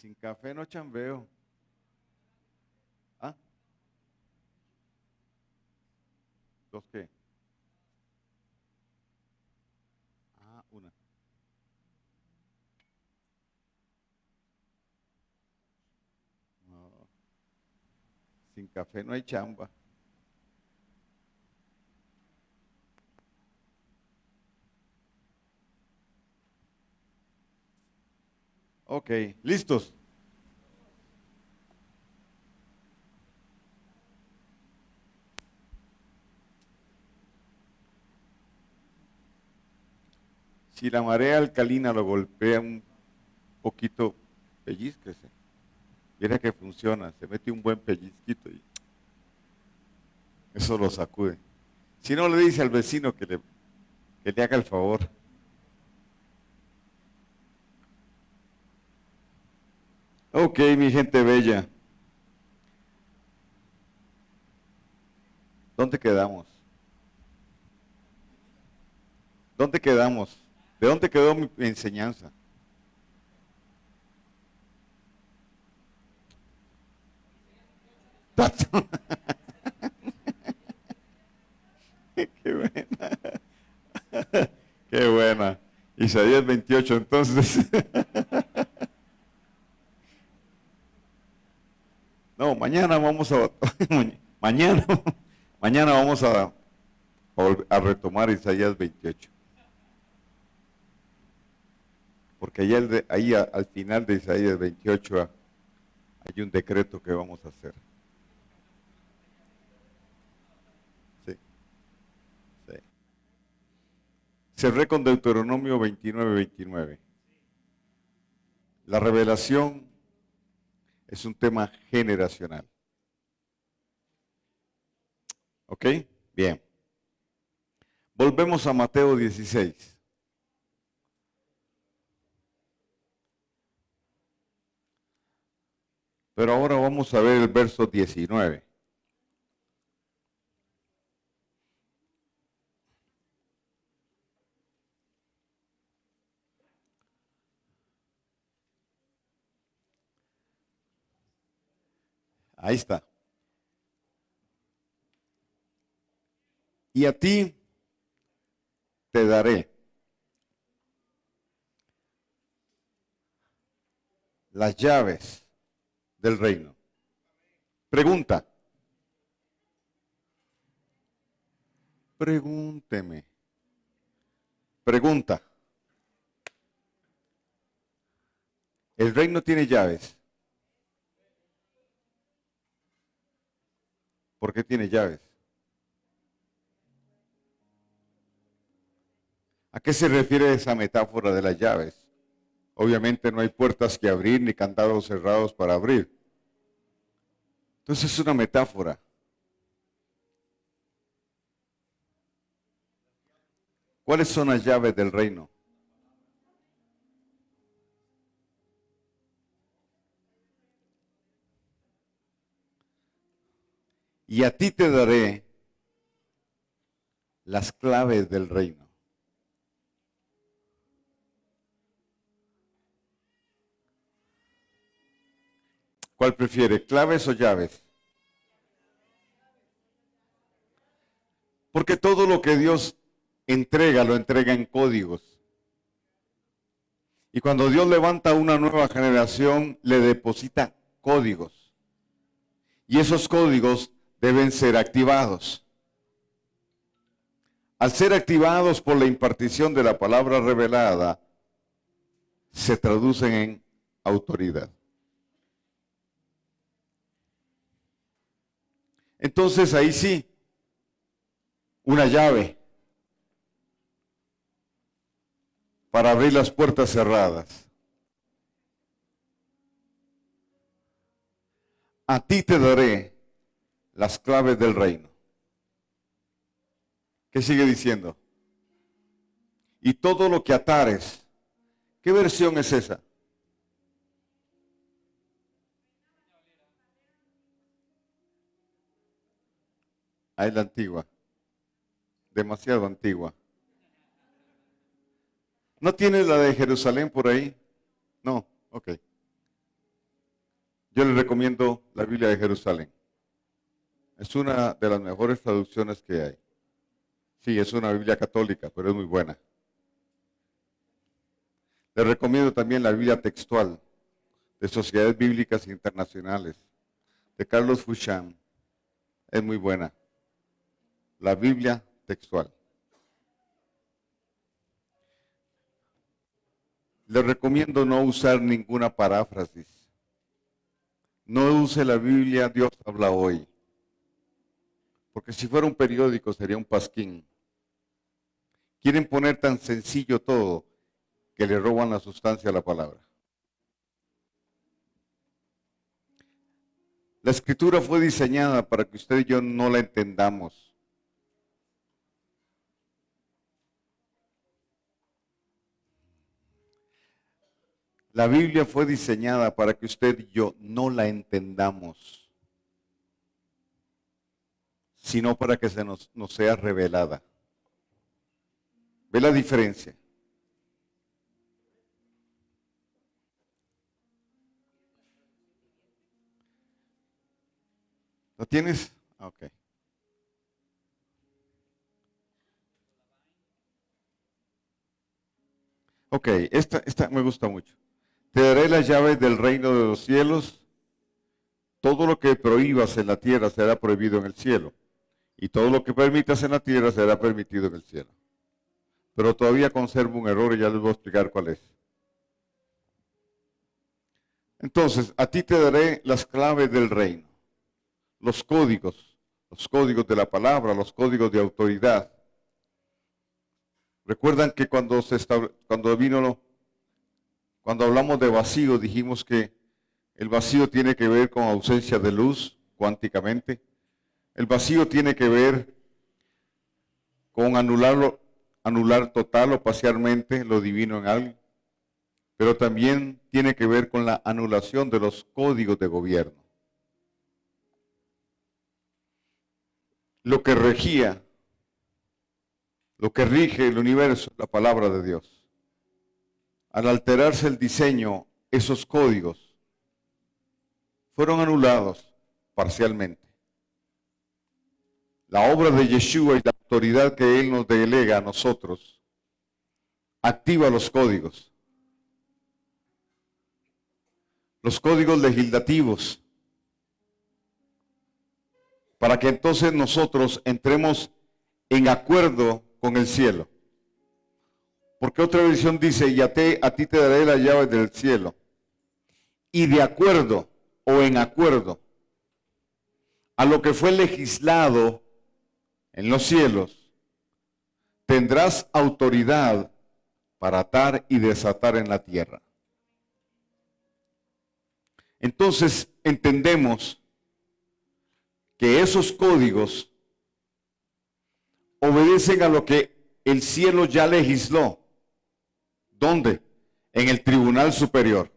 Sin café no chambeo. ¿Ah? ¿Dos qué? Ah, una. No, sin café no hay chamba. Ok, listos. Si la marea alcalina lo golpea un poquito, pellizquese. Mira que funciona, se mete un buen pellizquito y eso lo sacude. Si no, le dice al vecino que le haga el favor. Ok, mi gente bella, ¿dónde quedamos? ¿Dónde quedamos? ¿De dónde quedó mi enseñanza? Qué buena, qué buena. Isaías 28, entonces. No, mañana vamos a, mañana, mañana vamos a retomar Isaías 28. Porque ahí al final de Isaías 28 hay un decreto que vamos a hacer. Sí, sí. Cerré con Deuteronomio 29:29. La revelación es un tema generacional. ¿Ok? Bien. Volvemos a Mateo 16. Pero ahora vamos a ver el verso 19. Ahí está. Y a ti te daré las llaves del reino. Pregunta. Pregúnteme. Pregunta. El reino tiene llaves. ¿Por qué tiene llaves? ¿A qué se refiere esa metáfora de las llaves? Obviamente no hay puertas que abrir ni candados cerrados para abrir. Entonces es una metáfora. ¿Cuáles son las llaves del reino? Y a ti te daré las claves del reino. ¿Cuál prefiere, claves o llaves? Porque todo lo que Dios entrega, lo entrega en códigos. Y cuando Dios levanta una nueva generación, le deposita códigos. Y esos códigos deben ser activados. Al ser activados por la impartición de la palabra revelada, se traducen en autoridad. Entonces ahí sí, una llave para abrir las puertas cerradas. A ti te daré las claves del reino. ¿Qué sigue diciendo? Y todo lo que atares. ¿Qué versión es esa? Ah, es la antigua. Demasiado antigua. ¿No tienes la de Jerusalén por ahí? No, ok. recomiendo la Biblia de Jerusalén. Es una de las mejores traducciones que hay. Sí, es una Biblia católica, pero es muy buena. Le recomiendo también la Biblia textual de Sociedades Bíblicas Internacionales, de Carlos Foucham. Es muy buena. La Biblia textual. Le recomiendo no usar ninguna paráfrasis. No use la Biblia Dios habla hoy. Porque si fuera un periódico sería un pasquín. Quieren poner tan sencillo todo que le roban la sustancia a la palabra. La escritura fue diseñada para que usted y yo no la entendamos. La Biblia fue diseñada para que usted y yo no la entendamos, sino para que nos sea revelada. ¿Ve la diferencia? ¿Lo tienes? Ok. Ok, esta me gusta mucho. Te daré las llaves del reino de los cielos. Todo lo que prohíbas en la tierra será prohibido en el cielo. Y todo lo que permitas en la tierra será permitido en el cielo. Pero todavía conservo un error y ya les voy a explicar cuál es. Entonces, a ti te daré las claves del reino, los códigos de la palabra, los códigos de autoridad. Recuerdan que cuando hablamos de vacío, dijimos que el vacío tiene que ver con ausencia de luz cuánticamente. El vacío tiene que ver con anular total o parcialmente lo divino en algo. Pero también tiene que ver con la anulación de los códigos de gobierno. Lo que rige el universo, la palabra de Dios. Al alterarse el diseño, esos códigos fueron anulados parcialmente. La obra de Yeshua y la autoridad que Él nos delega a nosotros activa los códigos legislativos, para que entonces nosotros entremos en acuerdo con el cielo. Porque otra versión dice, y a ti te daré las llaves del cielo. Y de acuerdo o en acuerdo a lo que fue legislado en los cielos, tendrás autoridad para atar y desatar en la tierra. Entonces entendemos que esos códigos obedecen a lo que el cielo ya legisló. ¿Dónde? En el tribunal superior.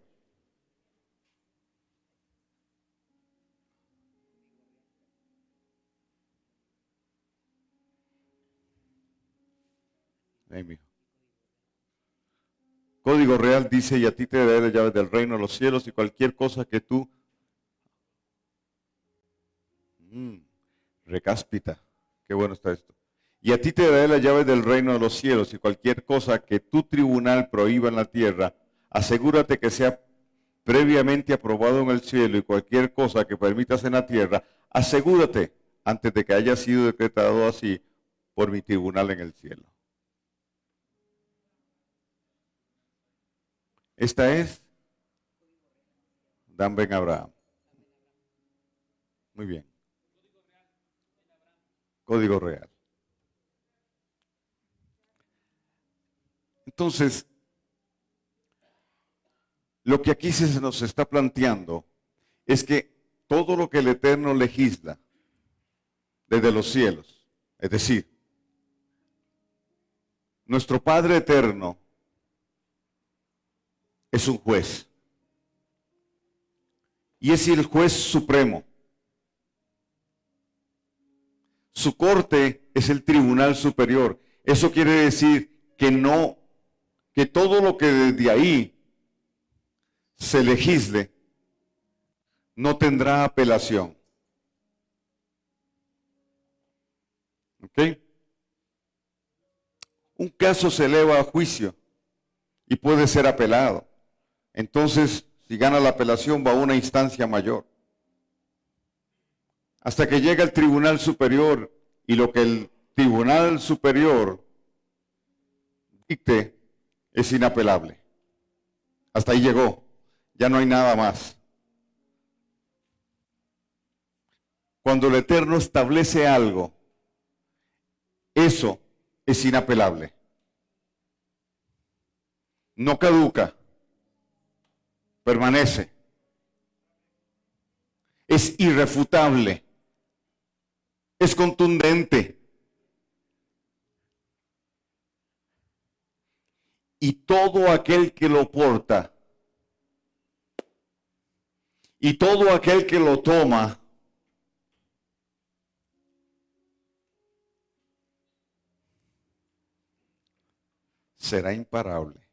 Código real dice, y a ti te daré las llaves del reino de los cielos y cualquier cosa que tú... recáspita, qué bueno está esto. Y a ti te daré las llaves del reino de los cielos y cualquier cosa que tu tribunal prohíba en la tierra, asegúrate que sea previamente aprobado en el cielo, y cualquier cosa que permitas en la tierra, asegúrate antes de que haya sido decretado así por mi tribunal en el cielo. Esta es Dan Ben Abraham. Muy bien. Código real. Entonces, lo que aquí se nos está planteando es que todo lo que el Eterno legisla desde los cielos, es decir, nuestro Padre Eterno es un juez. Y es el juez supremo. Su corte es el tribunal superior. Eso quiere decir que todo lo que desde ahí se legisle no tendrá apelación. ¿Ok? Un caso se eleva a juicio y puede ser apelado. Entonces, si gana la apelación, va a una instancia mayor. Hasta que llega el Tribunal Superior y lo que el Tribunal Superior dicte es inapelable. Hasta ahí llegó. Ya no hay nada más. Cuando el Eterno establece algo, eso es inapelable. No caduca. Permanece. Es irrefutable. Es contundente. Y todo aquel que lo porta, y todo aquel que lo toma, será imparable.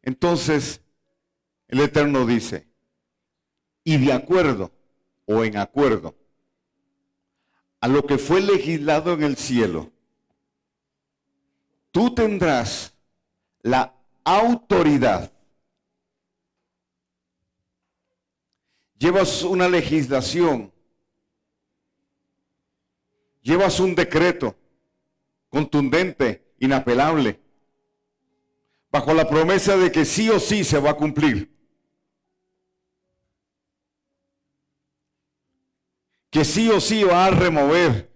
Entonces, el Eterno dice, y de acuerdo o en acuerdo a lo que fue legislado en el cielo, tú tendrás la autoridad. Llevas una legislación, llevas un decreto contundente, inapelable, bajo la promesa de que sí o sí se va a cumplir. Que sí o sí va a remover.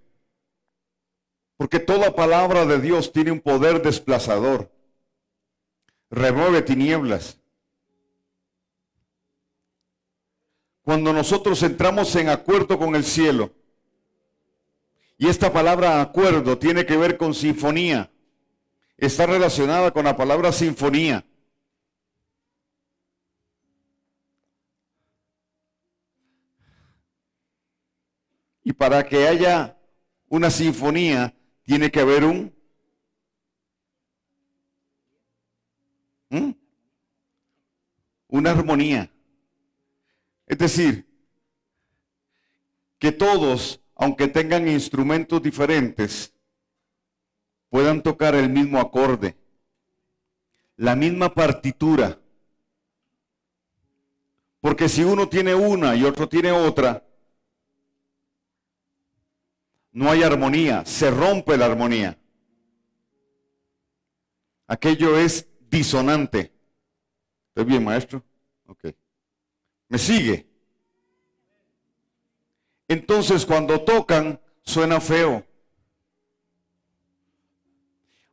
Porque toda palabra de Dios tiene un poder desplazador. Remueve tinieblas. Cuando nosotros entramos en acuerdo con el cielo, y esta palabra acuerdo tiene que ver con sinfonía, está relacionada con la palabra sinfonía. Y para que haya una sinfonía, tiene que haber una armonía. Es decir, que todos, aunque tengan instrumentos diferentes, puedan tocar el mismo acorde, la misma partitura. Porque si uno tiene una y otro tiene otra, no hay armonía, se rompe la armonía. Aquello es disonante. ¿Estoy bien, maestro? Ok. ¿Me sigue? Entonces, cuando tocan, suena feo.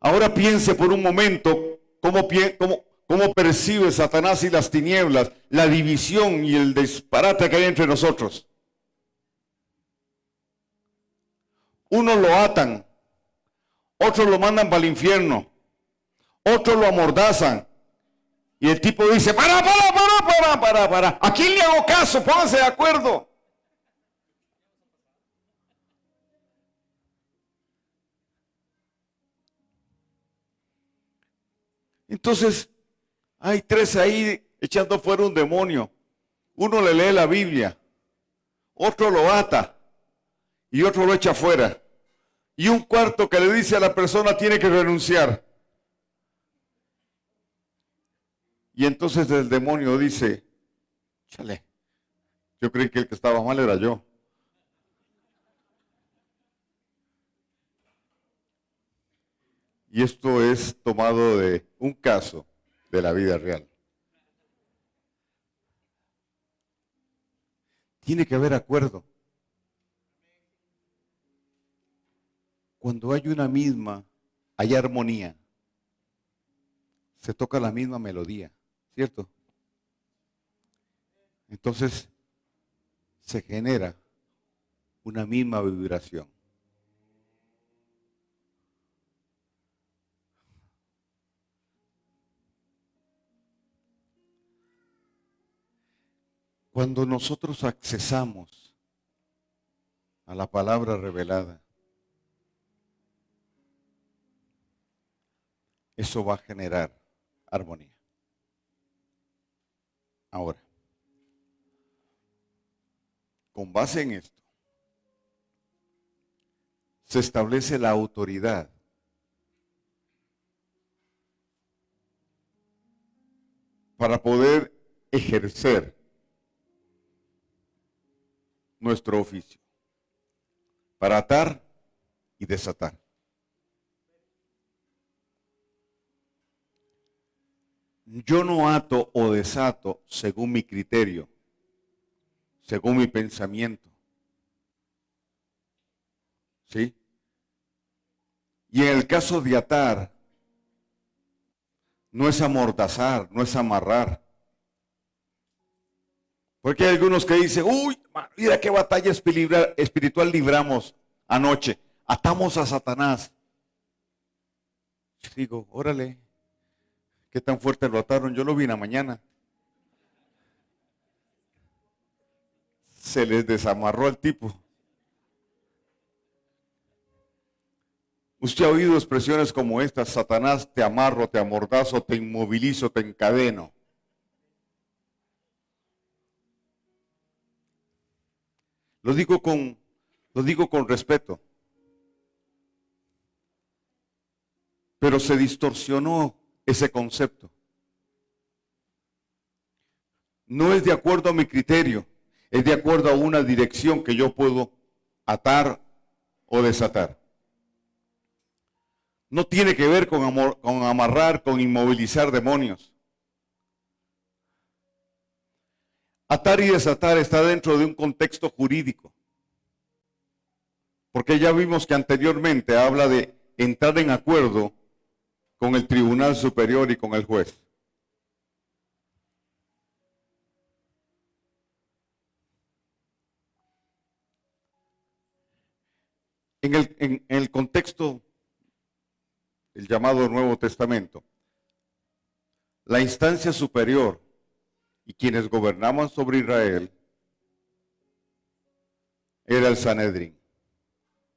Ahora piense por un momento cómo percibe Satanás y las tinieblas, la división y el disparate que hay entre nosotros. Unos lo atan, otros lo mandan para el infierno, otros lo amordazan. Y el tipo dice, para. ¿A quién le hago caso? Pónganse de acuerdo. Entonces, hay tres ahí echando fuera un demonio. Uno le lee la Biblia, otro lo ata y otro lo echa fuera. Y un cuarto que le dice a la persona tiene que renunciar. Y entonces el demonio dice, chale, yo creí que el que estaba mal era yo. Y esto es tomado de un caso de la vida real. Tiene que haber acuerdo. Cuando hay una misma, hay armonía. Se toca la misma melodía, ¿cierto? Entonces se genera una misma vibración. Cuando nosotros accesamos a la palabra revelada, eso va a generar armonía. Ahora, con base en esto, se establece la autoridad para poder ejercer nuestro oficio, para atar y desatar. Yo no ato o desato según mi criterio, según mi pensamiento. ¿Sí? Y en el caso de atar, no es amordazar, no es amarrar. Porque hay algunos que dicen, uy, mira qué batalla espiritual libramos anoche. Atamos a Satanás. Yo digo, órale, qué tan fuerte lo ataron. Yo lo vi en la mañana. Se les desamarró al tipo. Usted ha oído expresiones como estas: Satanás, te amarro, te amordazo, te inmovilizo, te encadeno. Lo digo con respeto. Pero se distorsionó ese concepto. No es de acuerdo a mi criterio, es de acuerdo a una dirección que yo puedo atar o desatar. No tiene que ver con amarrar, con inmovilizar demonios. Atar y desatar está dentro de un contexto jurídico. Porque ya vimos que anteriormente habla de entrar en acuerdo con el Tribunal Superior y con el juez. En el contexto del llamado Nuevo Testamento, la instancia superior y quienes gobernaban sobre Israel era el Sanedrín.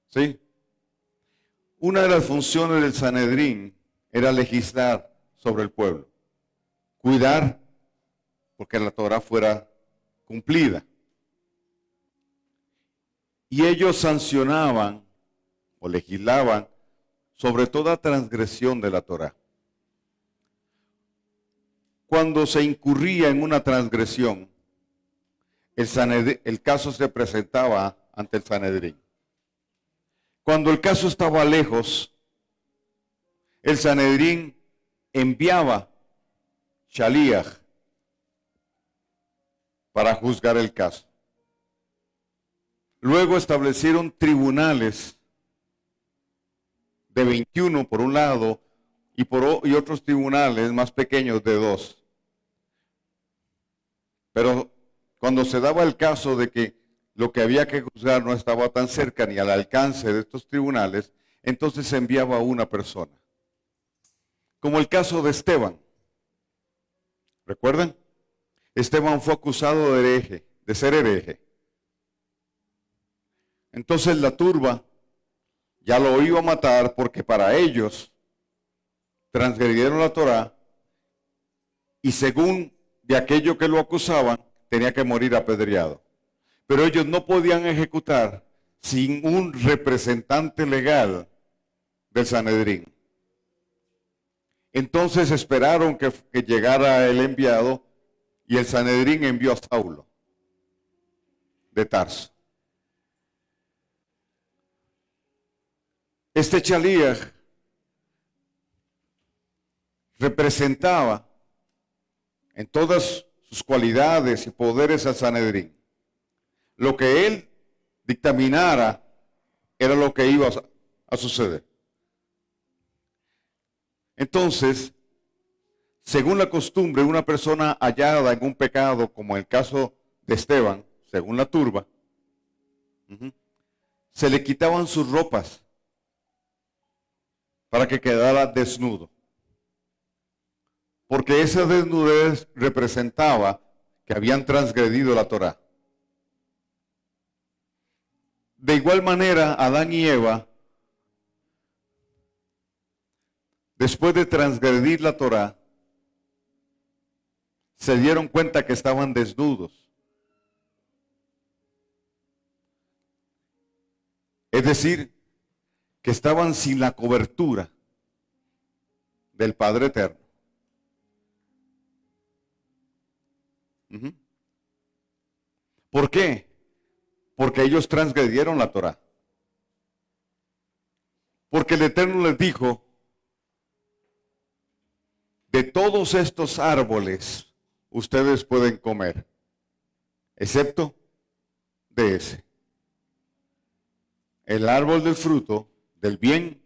¿Sí? Una de las funciones del Sanedrín era legislar sobre el pueblo, cuidar porque la Torah fuera cumplida. Y ellos sancionaban o legislaban sobre toda transgresión de la Torah. Cuando se incurría en una transgresión, el caso se presentaba ante el Sanedrín. Cuando el caso estaba lejos, el Sanedrín enviaba Shaliach para juzgar el caso. Luego establecieron tribunales de 21 por un lado y otros tribunales más pequeños de 2. Pero cuando se daba el caso de que lo que había que juzgar no estaba tan cerca ni al alcance de estos tribunales, entonces se enviaba a una persona. Como el caso de Esteban. ¿Recuerdan? Esteban fue acusado de ser hereje. Entonces la turba ya lo iba a matar porque para ellos transgredieron la Torá y según de aquello que lo acusaban, tenía que morir apedreado. Pero ellos no podían ejecutar sin un representante legal del Sanedrín. Entonces esperaron que llegara el enviado y el Sanedrín envió a Saulo de Tarso. Este Shaliach representaba en todas sus cualidades y poderes al Sanedrín. Lo que él dictaminara era lo que iba a suceder. Entonces, según la costumbre, una persona hallada en un pecado, como el caso de Esteban, según la turba, se le quitaban sus ropas para que quedara desnudo. Porque esa desnudez representaba que habían transgredido la Torá. De igual manera, Adán y Eva, después de transgredir la Torá, se dieron cuenta que estaban desnudos. Es decir, que estaban sin la cobertura del Padre Eterno. ¿Por qué? Porque ellos transgredieron la Torá. Porque el Eterno les dijo, de todos estos árboles ustedes pueden comer, excepto de ese. El árbol del fruto, del bien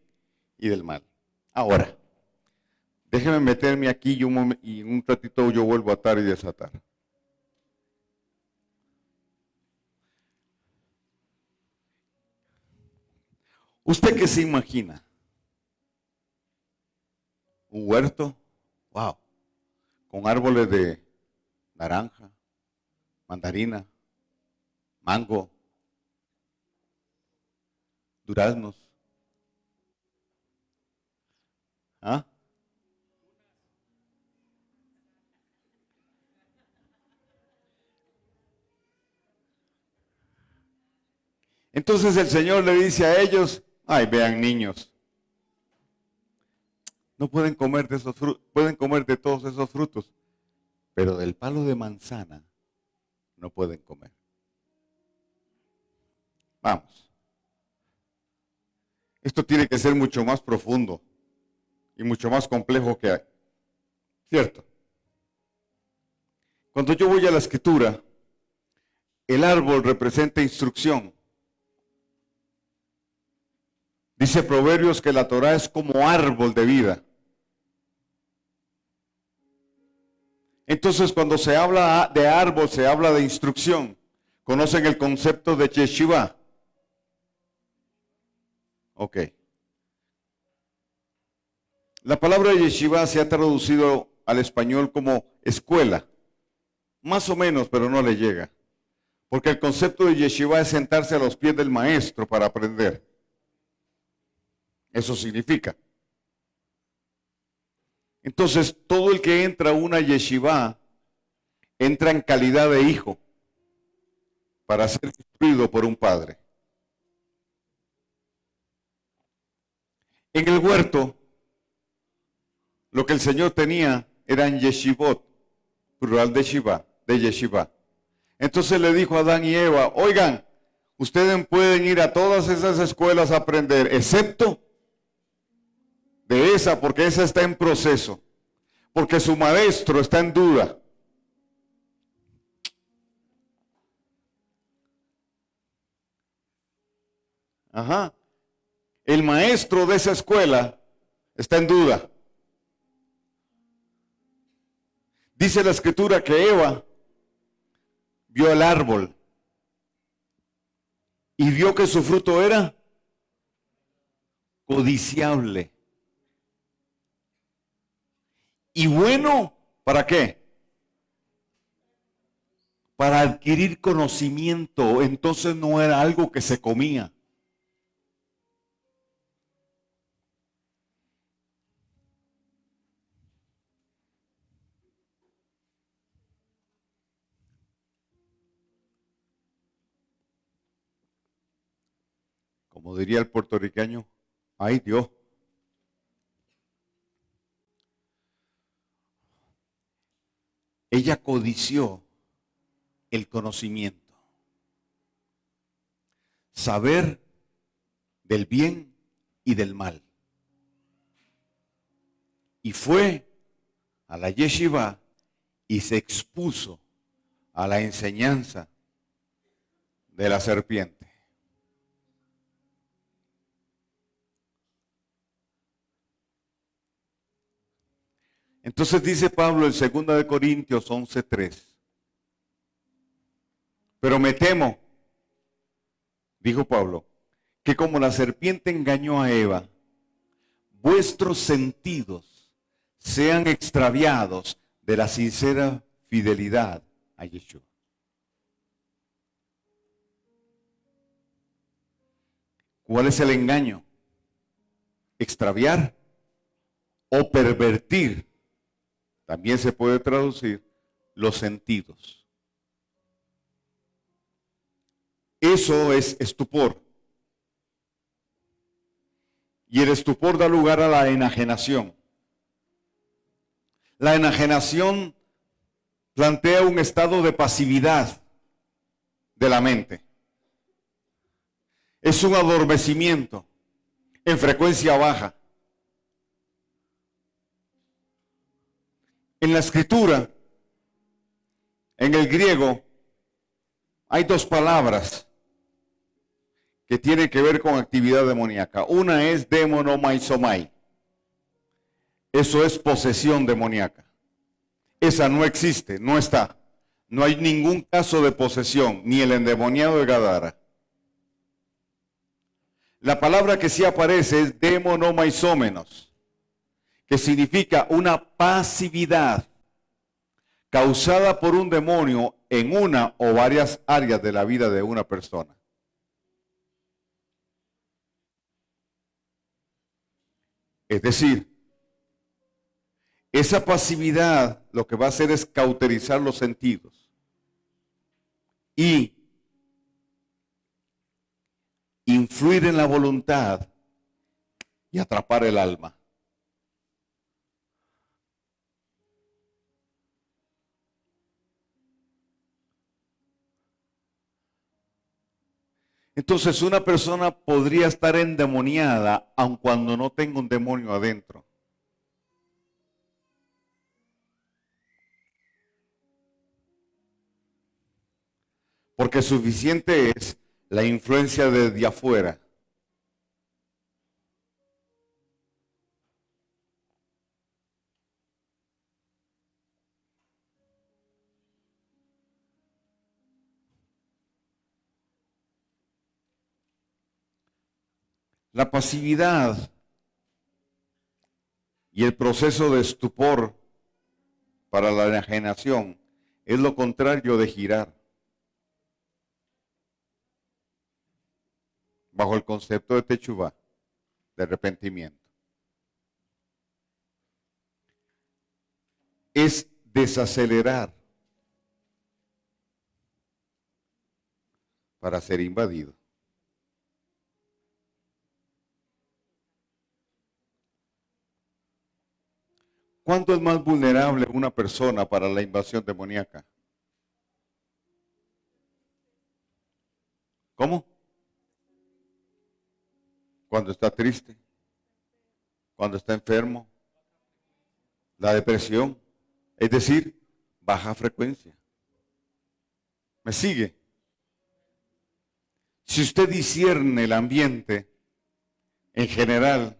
y del mal. Ahora, déjenme meterme aquí y en un ratito yo vuelvo a atar y desatar. ¿Usted qué se imagina? ¿Un huerto? Wow. Con árboles de naranja, mandarina, mango, duraznos. ¿Ah? Entonces el Señor le dice a ellos, ay, vean niños, no pueden comer de esos frutos, pueden comer de todos esos frutos, pero del palo de manzana no pueden comer. Vamos. Esto tiene que ser mucho más profundo y mucho más complejo que hay. ¿Cierto? Cuando yo voy a la escritura, el árbol representa instrucción. Dice Proverbios que la Torá es como árbol de vida. Entonces, cuando se habla de árbol, se habla de instrucción. ¿Conocen el concepto de yeshiva? Ok. La palabra yeshiva se ha traducido al español como escuela. Más o menos, pero no le llega. Porque el concepto de yeshiva es sentarse a los pies del maestro para aprender. Eso significa. Entonces, todo el que entra a una yeshiva entra en calidad de hijo para ser instruido por un padre. En el huerto, lo que el Señor tenía eran yeshivot, plural de shiva, de yeshiva. Entonces le dijo a Adán y Eva, oigan, ustedes pueden ir a todas esas escuelas a aprender, excepto de esa, porque esa está en proceso, porque su maestro está en duda. Ajá. El maestro de esa escuela está en duda. Dice la escritura que Eva vio el árbol y vio que su fruto era codiciable. ¿Y bueno para qué? Para adquirir conocimiento. Entonces no era algo que se comía. Como diría el puertorriqueño, ay Dios. Ella codició el conocimiento. Saber del bien y del mal. Y fue a la yeshiva y se expuso a la enseñanza de la serpiente. Entonces dice Pablo en 2 de Corintios 11:3. Pero me temo, dijo Pablo, que como la serpiente engañó a Eva, vuestros sentidos sean extraviados de la sincera fidelidad a Yeshua. ¿Cuál es el engaño? Extraviar o pervertir. También se puede traducir los sentidos. Eso es estupor. Y el estupor da lugar a la enajenación. La enajenación plantea un estado de pasividad de la mente. Es un adormecimiento en frecuencia baja. En la escritura, en el griego, hay dos palabras que tienen que ver con actividad demoníaca. Una es demonomaizomai. Eso es posesión demoníaca. Esa no existe, no está. No hay ningún caso de posesión, ni el endemoniado de Gadara. La palabra que sí aparece es demonomaizómenos, que significa una pasividad causada por un demonio en una o varias áreas de la vida de una persona. Es decir, esa pasividad lo que va a hacer es cauterizar los sentidos y influir en la voluntad y atrapar el alma. Entonces una persona podría estar endemoniada aun cuando no tenga un demonio adentro. Porque suficiente es la influencia desde afuera. La pasividad y el proceso de estupor para la enajenación es lo contrario de girar. Bajo el concepto de techuvá, de arrepentimiento. Es desacelerar para ser invadido. ¿Cuánto es más vulnerable una persona para la invasión demoníaca? ¿Cómo? Cuando está triste, cuando está enfermo, la depresión, es decir, baja frecuencia. ¿Me sigue? Si usted discierne el ambiente en general,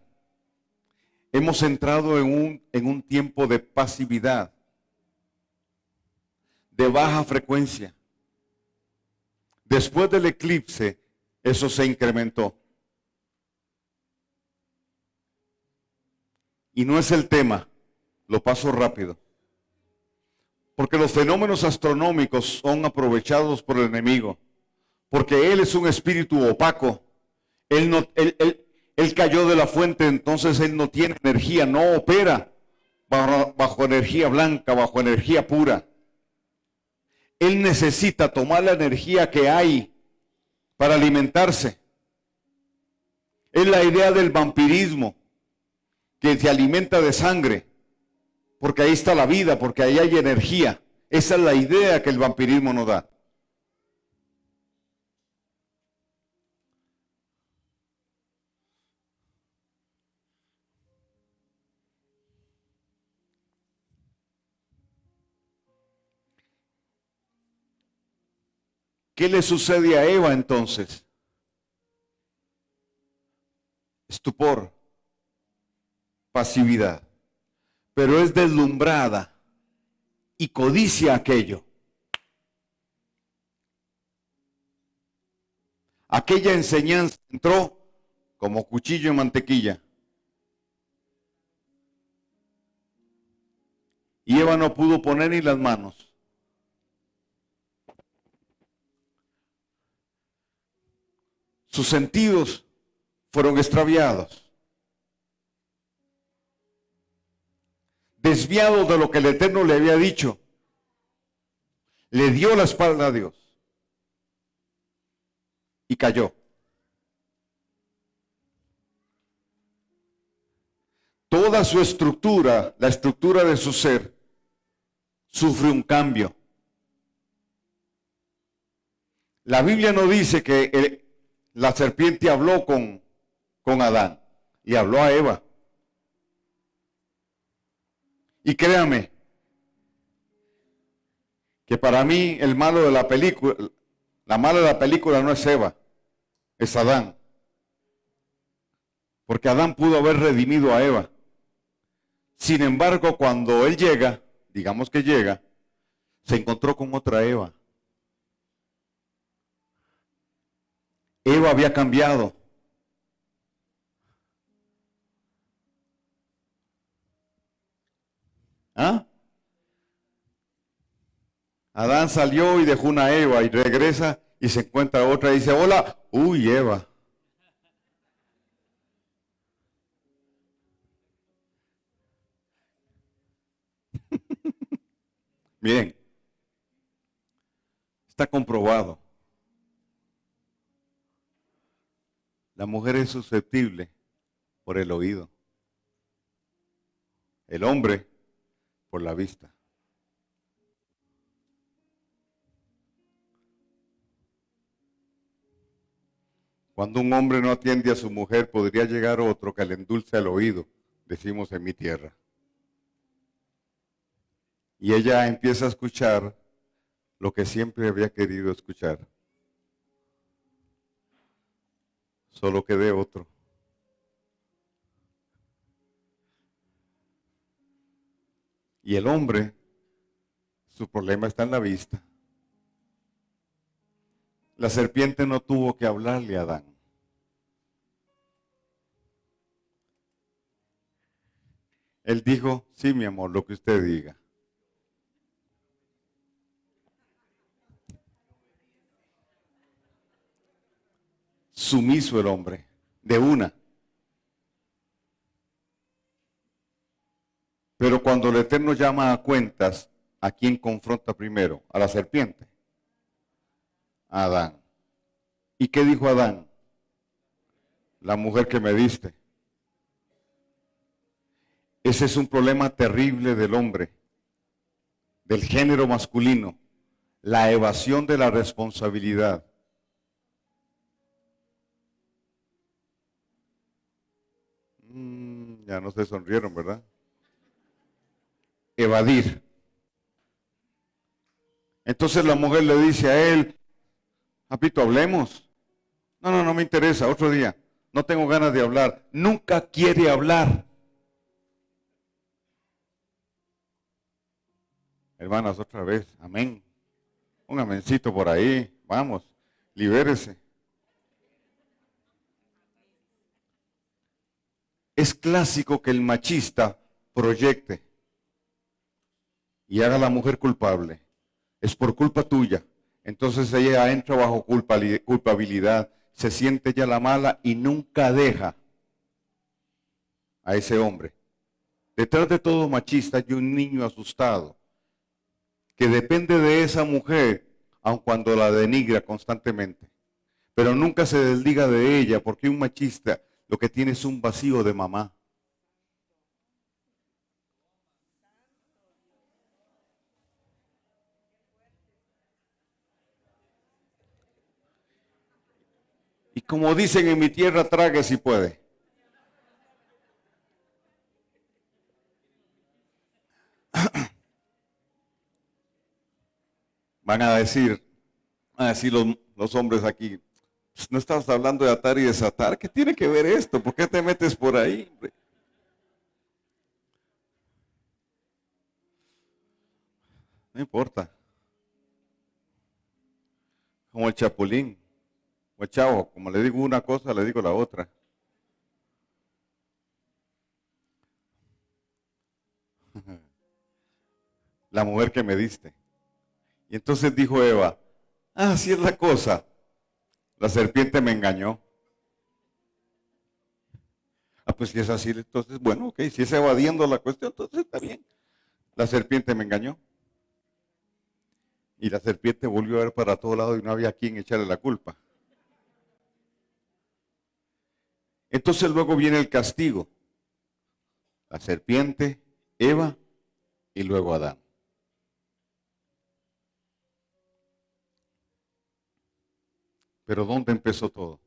hemos entrado en un tiempo de pasividad, de baja frecuencia. Después del eclipse, eso se incrementó. Y no es el tema, lo paso rápido. Porque los fenómenos astronómicos son aprovechados por el enemigo. Porque él es un espíritu opaco. Él cayó de la fuente, entonces él no tiene energía, no opera bajo energía blanca, bajo energía pura. Él necesita tomar la energía que hay para alimentarse. Es la idea del vampirismo, que se alimenta de sangre, porque ahí está la vida, porque ahí hay energía. Esa es la idea que el vampirismo nos da. ¿Qué le sucede a Eva entonces? Estupor, pasividad, pero es deslumbrada y codicia aquello. Aquella enseñanza entró como cuchillo en mantequilla. Y Eva no pudo poner ni las manos. Sus sentidos fueron extraviados. Desviados de lo que el Eterno le había dicho. Le dio la espalda a Dios y cayó. Toda su estructura, la estructura de su ser, sufre un cambio. La Biblia no dice que la serpiente habló con Adán, y habló a Eva. Y créame, que para mí el malo de la película, la mala de la película no es Eva, es Adán. Porque Adán pudo haber redimido a Eva. Sin embargo, cuando él llega, digamos que llega, se encontró con otra Eva. Eva había cambiado. ¿Ah? Adán salió y dejó una Eva y regresa y se encuentra otra y dice, hola, uy, Eva. Miren, está comprobado. La mujer es susceptible por el oído. El hombre por la vista. Cuando un hombre no atiende a su mujer, podría llegar otro que le endulce el oído, decimos en mi tierra. Y ella empieza a escuchar lo que siempre había querido escuchar. Solo que de otro. Y el hombre, su problema está en la vista. La serpiente no tuvo que hablarle a Adán. Él dijo, sí, mi amor, lo que usted diga. Sumiso el hombre, de una. Pero cuando el Eterno llama a cuentas, ¿a quién confronta primero? A la serpiente. A Adán. ¿Y qué dijo Adán? La mujer que me diste. Ese es un problema terrible del hombre, del género masculino, la evasión de la responsabilidad. Ya no se sonrieron, ¿verdad? Evadir. Entonces la mujer le dice a él, papito, hablemos. No, no, no me interesa, otro día. No tengo ganas de hablar. Nunca quiere hablar. Hermanas, otra vez, amén. Un amencito por ahí, vamos, libérese. Es clásico que el machista proyecte y haga a la mujer culpable. Es por culpa tuya. Entonces ella entra bajo culpabilidad, se siente ya la mala y nunca deja a ese hombre. Detrás de todo machista hay un niño asustado que depende de esa mujer, aun cuando la denigra constantemente. Pero nunca se desliga de ella porque un machista lo que tiene es un vacío de mamá. Y como dicen en mi tierra, trague si puede. Van a decir los hombres aquí, pues, no estabas hablando de atar y desatar. ¿Qué tiene que ver esto? ¿Por qué te metes por ahí? No importa. Como el chapulín. O el chavo, como le digo una cosa, le digo la otra. La mujer que me diste. Y entonces dijo Eva, así es la cosa. La serpiente me engañó. Pues si es así, entonces, bueno, ok, si es evadiendo la cuestión, entonces está bien. La serpiente me engañó. Y la serpiente volvió a ver para todo lado y no había a quien echarle la culpa. Entonces luego viene el castigo. La serpiente, Eva y luego Adán. Pero ¿dónde empezó todo?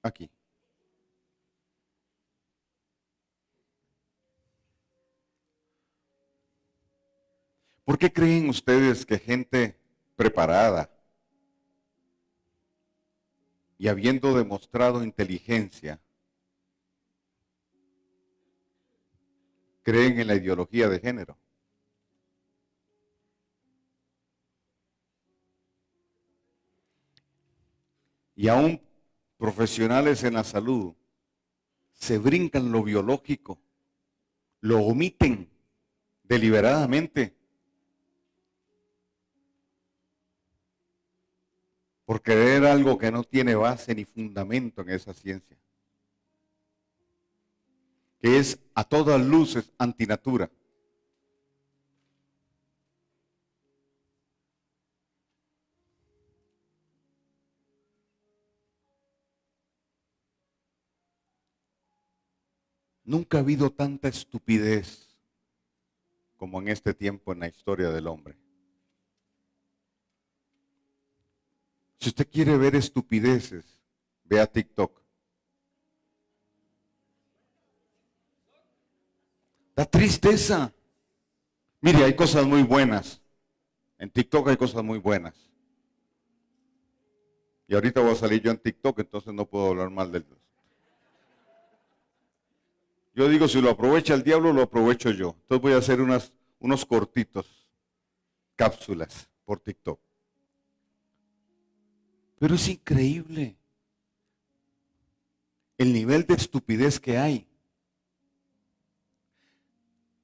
Aquí. ¿Por qué creen ustedes que gente preparada y habiendo demostrado inteligencia creen en la ideología de género? Y aún profesionales en la salud se brincan lo biológico, lo omiten deliberadamente por creer algo que no tiene base ni fundamento en esa ciencia, que es a todas luces antinatura. Nunca ha habido tanta estupidez como en este tiempo en la historia del hombre. Si usted quiere ver estupideces, vea TikTok. Da tristeza. Mire, hay cosas muy buenas. En TikTok hay cosas muy buenas. Y ahorita voy a salir yo en TikTok, entonces no puedo hablar mal del Dios. Yo digo, si lo aprovecha el diablo, lo aprovecho yo. Entonces voy a hacer unos cortitos, cápsulas por TikTok. Pero es increíble el nivel de estupidez que hay.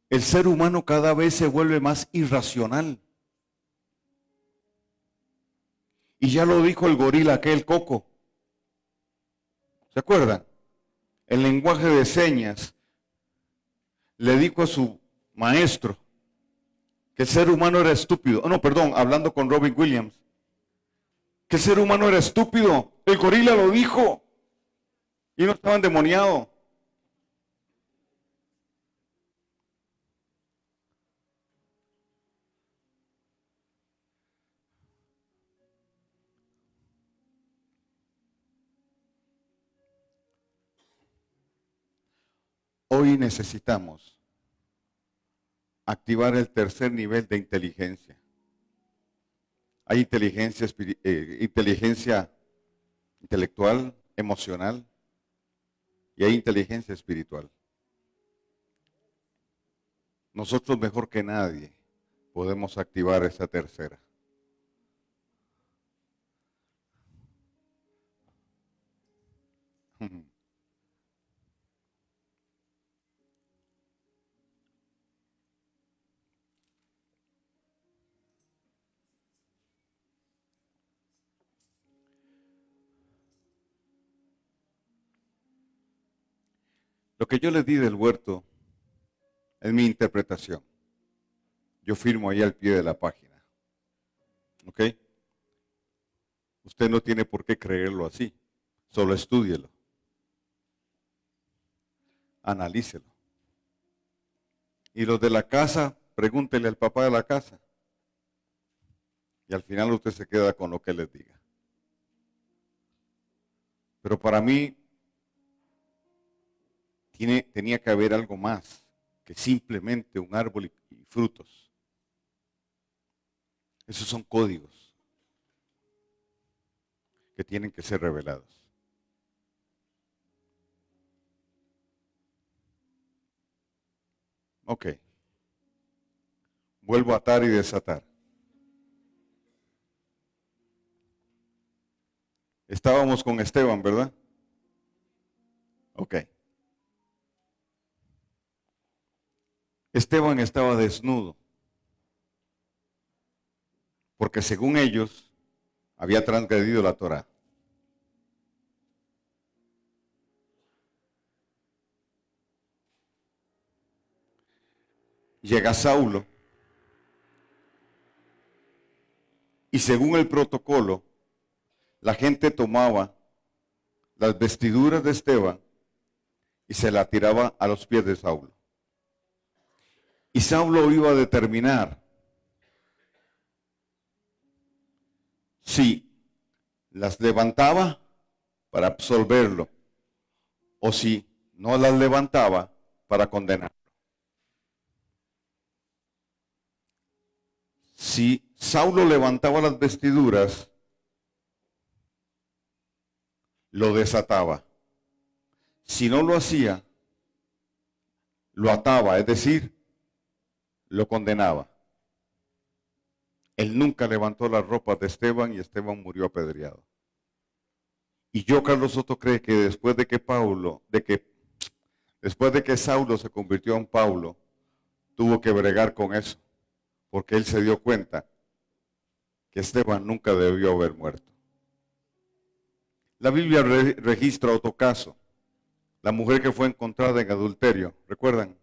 El ser humano cada vez se vuelve más irracional. Y ya lo dijo el gorila aquel Coco. ¿Se acuerdan? El lenguaje de señas le dijo a su maestro que el ser humano era estúpido. Oh, no, perdón, hablando con Robin Williams. Que el ser humano era estúpido. El gorila lo dijo. Y no estaba endemoniado. Hoy necesitamos activar el tercer nivel de inteligencia. Hay inteligencia intelectual, emocional y hay inteligencia espiritual. Nosotros mejor que nadie podemos activar esa tercera. Lo que yo le di del huerto es mi interpretación. Yo firmo ahí al pie de la página. ¿Ok? Usted no tiene por qué creerlo así. Solo estúdielo. Analícelo. Y los de la casa, pregúntele al papá de la casa. Y al final usted se queda con lo que les diga. Pero para mí tenía que haber algo más que simplemente un árbol y frutos. Esos son códigos que tienen que ser revelados. Ok. Vuelvo a atar y desatar. Estábamos con Esteban, ¿verdad? Ok. Esteban estaba desnudo, porque según ellos había transgredido la Torá. Llega Saulo Y según el protocolo, la gente tomaba las vestiduras de Esteban y se la tiraba a los pies de Saulo. Y Saulo iba a determinar si las levantaba para absolverlo o si no las levantaba para condenarlo. Si Saulo levantaba las vestiduras, lo desataba. Si no lo hacía, lo ataba, es decir, lo condenaba. Él nunca levantó las ropas de Esteban y Esteban murió apedreado. Y yo, Carlos Soto, cree que después de que Saulo se convirtió en Pablo, tuvo que bregar con eso, porque él se dio cuenta que Esteban nunca debió haber muerto. La Biblia registra otro caso, la mujer que fue encontrada en adulterio, ¿recuerdan?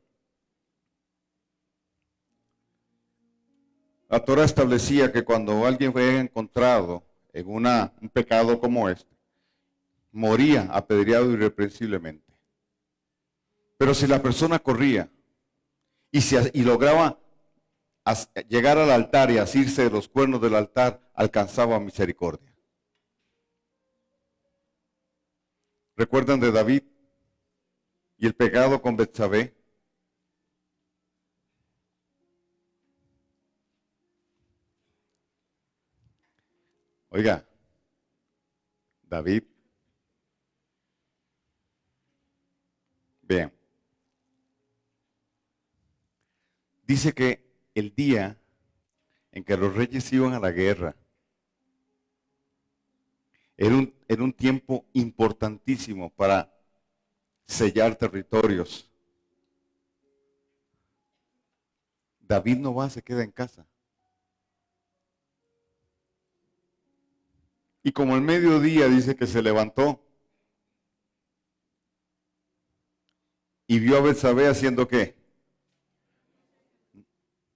La Torah establecía que cuando alguien fue encontrado en un pecado como este, moría apedreado irreprensiblemente. Pero si la persona corría y lograba llegar al altar y asirse de los cuernos del altar, alcanzaba misericordia. ¿Recuerdan de David y el pecado con Betsabé? Oiga, David, vean, dice que el día en que los reyes iban a la guerra era un tiempo importantísimo para sellar territorios. David no va, se queda en casa. Y como el mediodía dice que se levantó y vio a Betsabé haciendo ¿qué?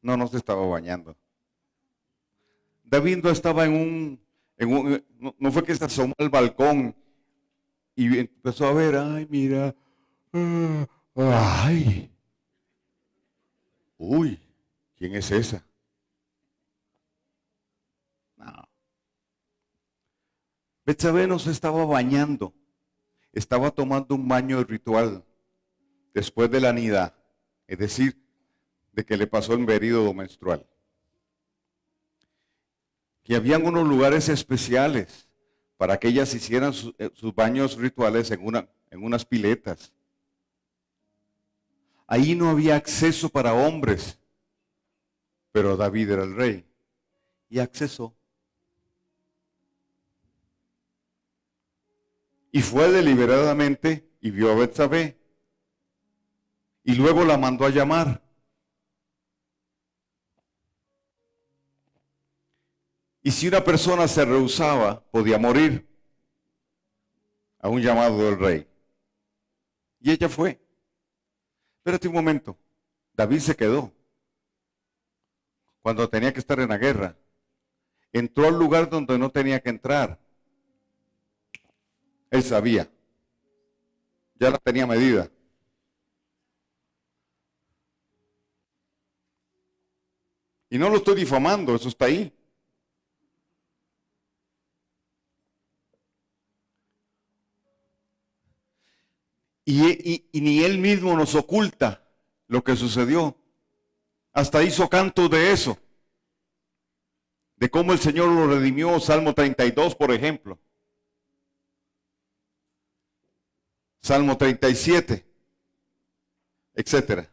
No se estaba bañando. David no estaba no fue que se asomó al balcón y empezó a ver, ay, mira, ay, uy, ¿quién es esa? No. Betsabé no se estaba bañando, estaba tomando un baño ritual después de la nidá, es decir, de que le pasó el período menstrual. Que habían unos lugares especiales para que ellas hicieran sus baños rituales en unas piletas. Ahí no había acceso para hombres, pero David era el rey y accesó. Y fue deliberadamente y vio a Betsabé y luego la mandó a llamar. Y si una persona se rehusaba, podía morir a un llamado del rey. Y ella fue. Espérate un momento. David se quedó cuando tenía que estar en la guerra. Entró al lugar donde no tenía que entrar. Él sabía. Ya la tenía medida. Y no lo estoy difamando, eso está ahí. Y ni él mismo nos oculta lo que sucedió. Hasta hizo cantos de eso. De cómo el Señor lo redimió. Salmo 32, por ejemplo. Salmo 37. Etcétera.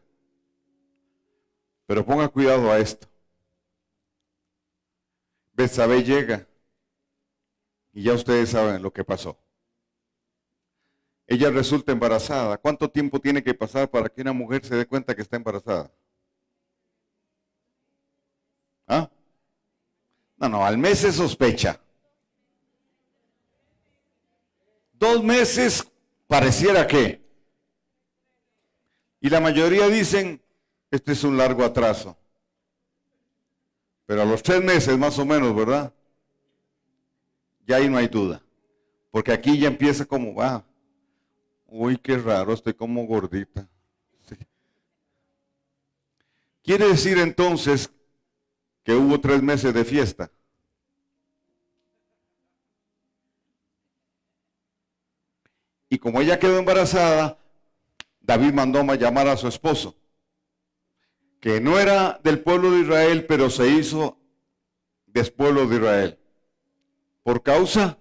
Pero ponga cuidado a esto. Betsabé llega. Y ya ustedes saben lo que pasó. Ella resulta embarazada. ¿Cuánto tiempo tiene que pasar para que una mujer se dé cuenta que está embarazada? ¿Ah? No, al mes se sospecha. 2 meses pareciera que. Y la mayoría dicen, este es un largo atraso. Pero a los 3 meses más o menos, ¿verdad? Ya ahí no hay duda. Porque aquí ya empieza como va. Uy, qué raro, estoy como gordita. Sí. Quiere decir entonces que hubo 3 meses de fiesta. Y como ella quedó embarazada, David mandó a llamar a su esposo, que no era del pueblo de Israel, pero se hizo del pueblo de Israel. Por causa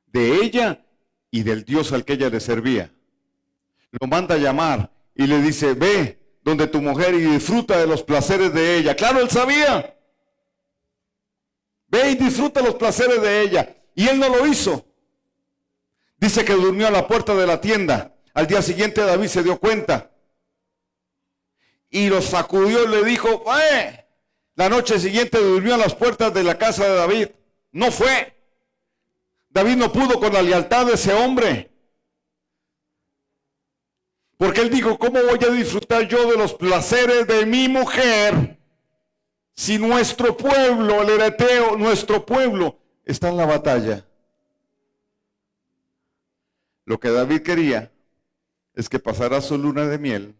de ella y del Dios al que ella le servía. Lo manda a llamar y le dice, ve donde tu mujer y disfruta de los placeres de ella. Claro, él sabía. Ve y disfruta los placeres de ella. Y él no lo hizo. Dice que durmió a la puerta de la tienda. Al día siguiente David se dio cuenta. Y lo sacudió y le dijo, la noche siguiente durmió a las puertas de la casa de David. No fue. David no pudo con la lealtad de ese hombre. Porque él dijo, ¿cómo voy a disfrutar yo de los placeres de mi mujer si nuestro pueblo, el hereteo, nuestro pueblo está en la batalla? Lo que David quería es que pasara su luna de miel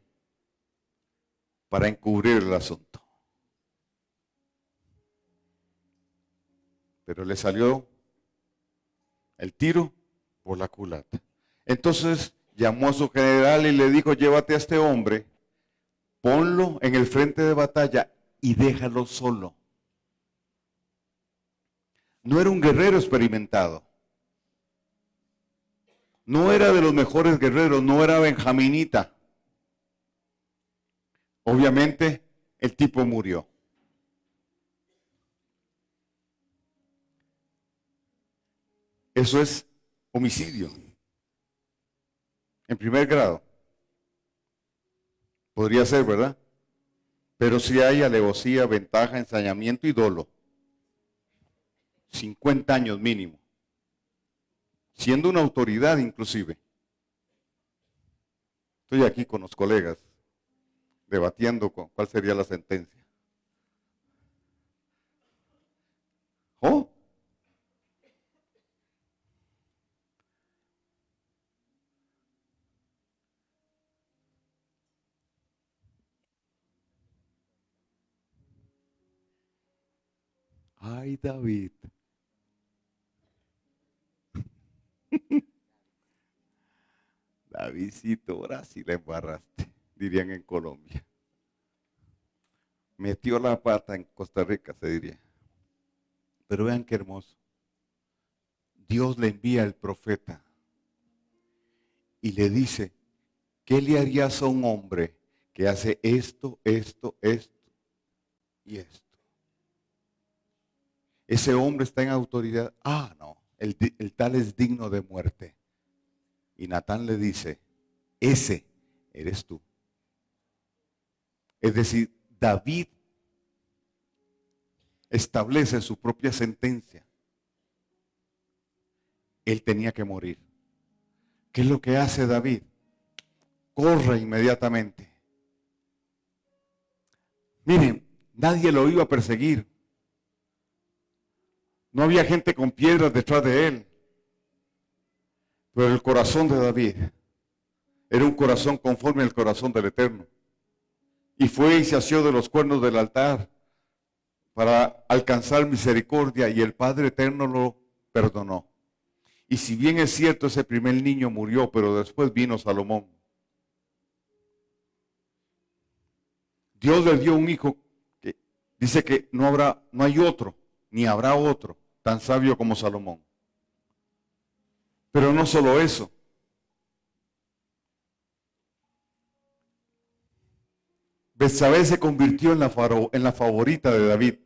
para encubrir el asunto. Pero le salió el tiro por la culata. Entonces llamó a su general y le dijo, llévate a este hombre, ponlo en el frente de batalla y déjalo solo. No era un guerrero experimentado. No era de los mejores guerreros, no era benjaminita. Obviamente, el tipo murió. Eso es homicidio. En primer grado. Podría ser, ¿verdad? Pero si hay alevosía, ventaja, ensañamiento y dolo. 50 años mínimo. Siendo una autoridad inclusive. Estoy aquí con los colegas debatiendo cuál sería la sentencia. ¿Oh? Ay, David. Davidcito, ahora sí la embarraste, dirían en Colombia. Metió la pata en Costa Rica, se diría. Pero vean qué hermoso. Dios le envía al profeta y le dice, ¿qué le harías a un hombre que hace esto, esto, esto y esto? Ese hombre está en autoridad. Ah, no, el tal es digno de muerte. Y Natán le dice, ese eres tú. Es decir, David establece su propia sentencia. Él tenía que morir. ¿Qué es lo que hace David? Corre inmediatamente. Miren, nadie lo iba a perseguir. No había gente con piedras detrás de él. Pero el corazón de David era un corazón conforme al corazón del Eterno. Y fue y se asió de los cuernos del altar para alcanzar misericordia, y el Padre Eterno lo perdonó. Y si bien es cierto, ese primer niño murió, pero después vino Salomón. Dios le dio un hijo que dice que no hay otro, ni habrá otro tan sabio como Salomón. Pero no solo eso. Betsabé se convirtió en la favorita de David.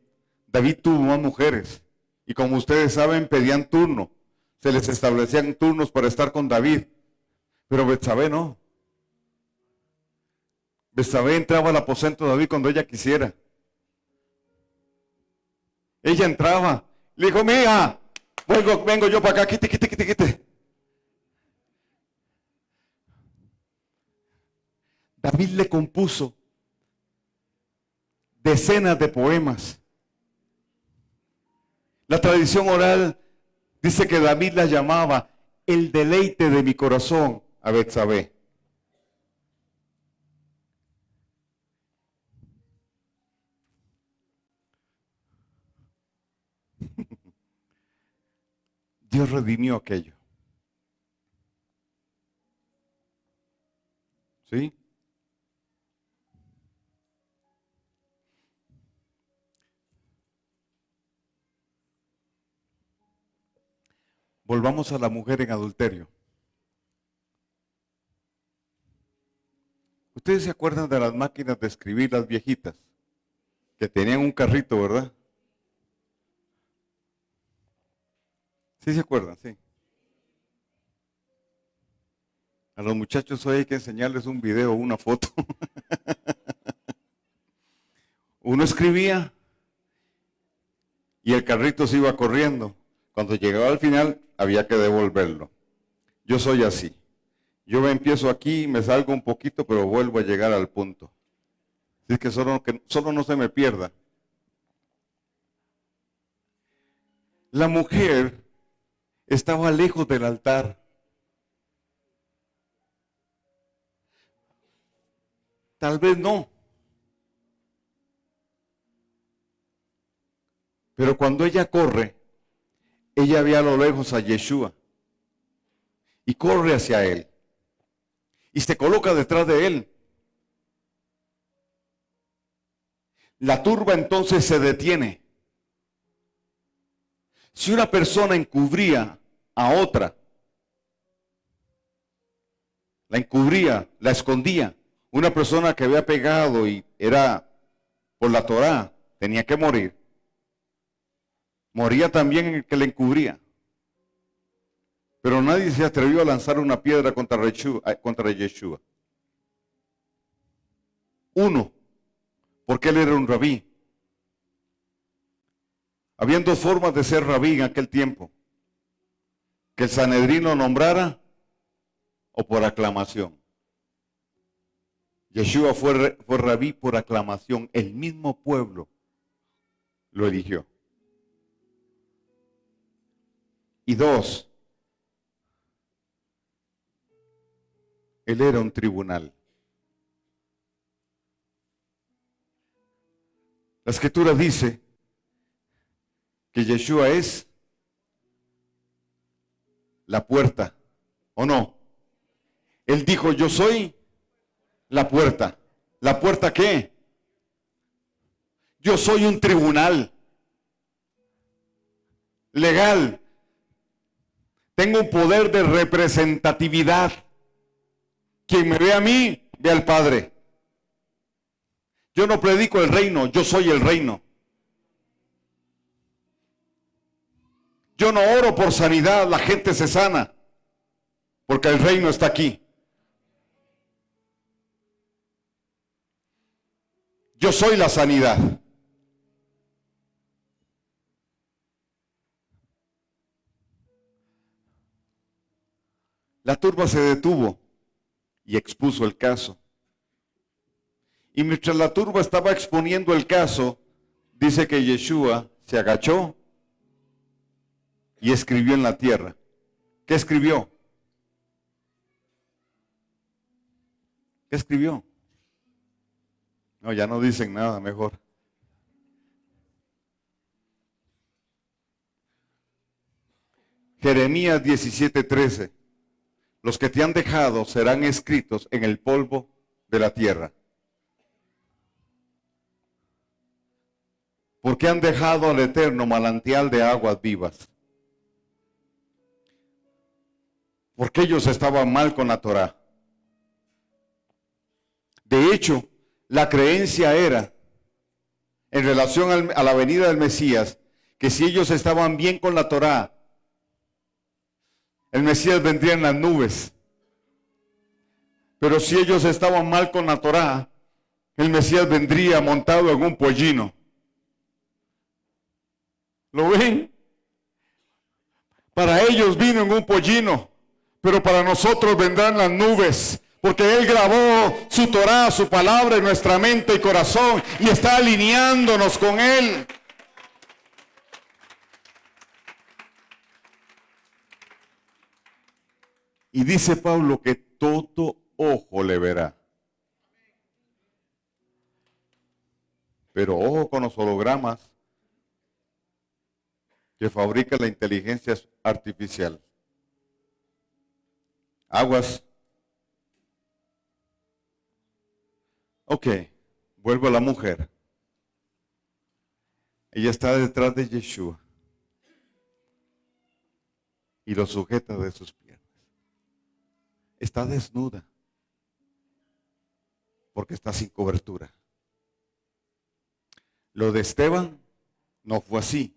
David tuvo más mujeres. Y como ustedes saben, pedían turno. Se les establecían turnos para estar con David. Pero Betsabé no. Betsabé entraba al aposento de David cuando ella quisiera. Ella entraba. Le dijo, mija, vengo yo para acá, quite. David le compuso decenas de poemas. La tradición oral dice que David la llamaba el deleite de mi corazón a Betsabé. Dios redimió aquello. ¿Sí? Volvamos a la mujer en adulterio. Ustedes se acuerdan de las máquinas de escribir, las viejitas, que tenían un carrito, ¿verdad? ¿Sí se acuerdan? Sí. A los muchachos hoy hay que enseñarles un video o una foto. Uno escribía y el carrito se iba corriendo. Cuando llegaba al final había que devolverlo. Yo soy así. Yo me empiezo aquí, me salgo un poquito, pero vuelvo a llegar al punto. Así que solo no se me pierda. La mujer estaba lejos del altar. Tal vez no. Pero cuando ella corre, ella ve a lo lejos a Yeshua y corre hacia él y se coloca detrás de él. La turba entonces se detiene. Si una persona encubría a otra, la encubría, la escondía, una persona que había pegado y era por la Torá, tenía que morir. Moría también el que le encubría. Pero nadie se atrevió a lanzar una piedra contra Yeshua. Uno, porque él era un rabí. Habían dos formas de ser rabí en aquel tiempo. Que el Sanedrín lo nombrara o por aclamación. Yeshua fue rabí por aclamación. El mismo pueblo lo eligió. Y dos, él era un tribunal. La Escritura dice que Yeshua es la puerta, ¿o no? Él dijo, yo soy la puerta. ¿La puerta qué? Yo soy un tribunal legal. Tengo un poder de representatividad. Quien me ve a mí, ve al Padre. Yo no predico el reino, yo soy el reino. Yo no oro por sanidad, la gente se sana, porque el reino está aquí. Yo soy la sanidad. La turba se detuvo y expuso el caso. Y mientras la turba estaba exponiendo el caso, dice que Yeshua se agachó y escribió en la tierra. ¿Qué escribió? ¿Qué escribió? No, ya no dicen nada, mejor. Jeremías 17:13. Los que te han dejado serán escritos en el polvo de la tierra. Porque han dejado al eterno manantial de aguas vivas. Porque ellos estaban mal con la Torá. De hecho, la creencia era, en relación a la venida del Mesías, que si ellos estaban bien con la Torá, el Mesías vendría en las nubes. Pero si ellos estaban mal con la Torá, el Mesías vendría montado en un pollino. ¿Lo ven? Para ellos vino en un pollino, pero para nosotros vendrán las nubes, porque Él grabó su Torá, su palabra en nuestra mente y corazón, y está alineándonos con Él. Y dice Pablo que todo ojo le verá. Pero ojo con los hologramas que fabrica la inteligencia artificial. Aguas. Ok, vuelvo a la mujer. Ella está detrás de Yeshua y lo sujeta de sus piernas. Está desnuda porque está sin cobertura. Lo de Esteban no fue así.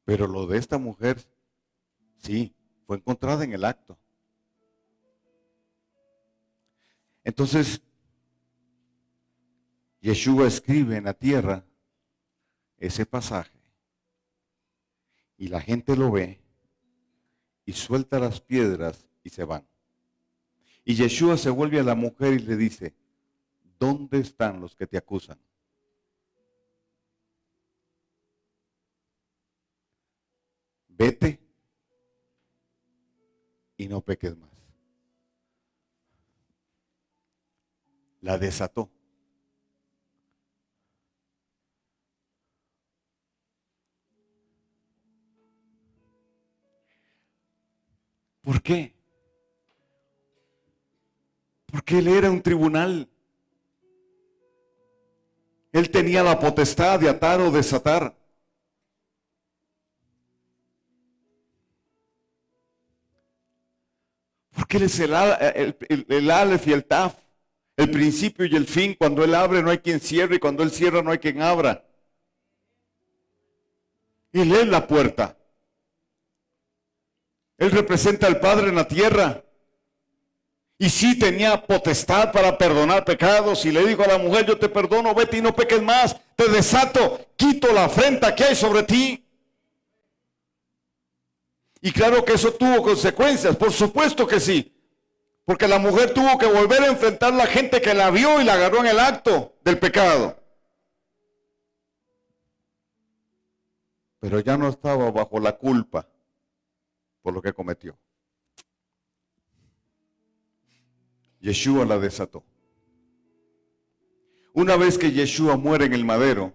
Pero lo de esta mujer, sí, fue encontrada en el acto. Entonces, Yeshua escribe en la tierra ese pasaje. Y la gente lo ve y suelta las piedras y se van. Y Yeshua se vuelve a la mujer y le dice, ¿dónde están los que te acusan? Vete y no peques más. La desató. ¿Por qué? Porque él era un tribunal. Él tenía la potestad de atar o desatar. Porque él es el Aleph y el Taf, el principio y el fin. Cuando él abre no hay quien cierre y cuando él cierra no hay quien abra. Él es la puerta. Él representa al Padre en la tierra. Y sí tenía potestad para perdonar pecados. Y le dijo a la mujer, yo te perdono, vete y no peques más. Te desato, quito la afrenta que hay sobre ti. Y claro que eso tuvo consecuencias, por supuesto que sí. Porque la mujer tuvo que volver a enfrentar a la gente que la vio y la agarró en el acto del pecado. Pero ya no estaba bajo la culpa por lo que cometió. Yeshua la desató. Una vez que Yeshua muere en el madero,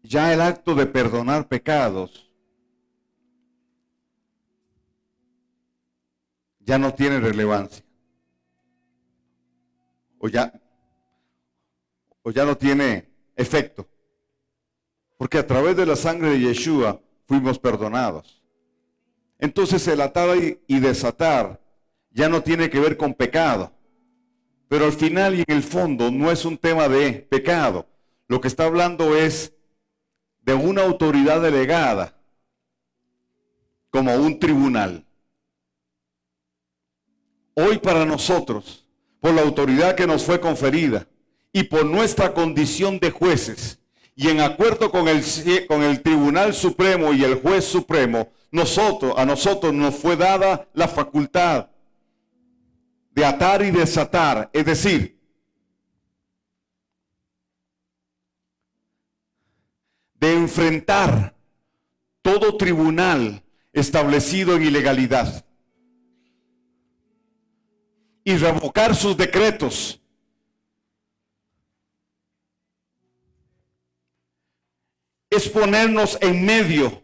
ya el acto de perdonar pecados ya no tiene relevancia. O ya no tiene efecto. Porque a través de la sangre de Yeshua fuimos perdonados. Entonces el atar y desatar ya no tiene que ver con pecado. Pero al final y en el fondo no es un tema de pecado. Lo que está hablando es de una autoridad delegada como un tribunal. Hoy para nosotros, por la autoridad que nos fue conferida y por nuestra condición de jueces, y en acuerdo con el Tribunal Supremo y el Juez Supremo, a nosotros nos fue dada la facultad de atar y desatar, es decir, de enfrentar todo tribunal establecido en ilegalidad y revocar sus decretos. Es ponernos en medio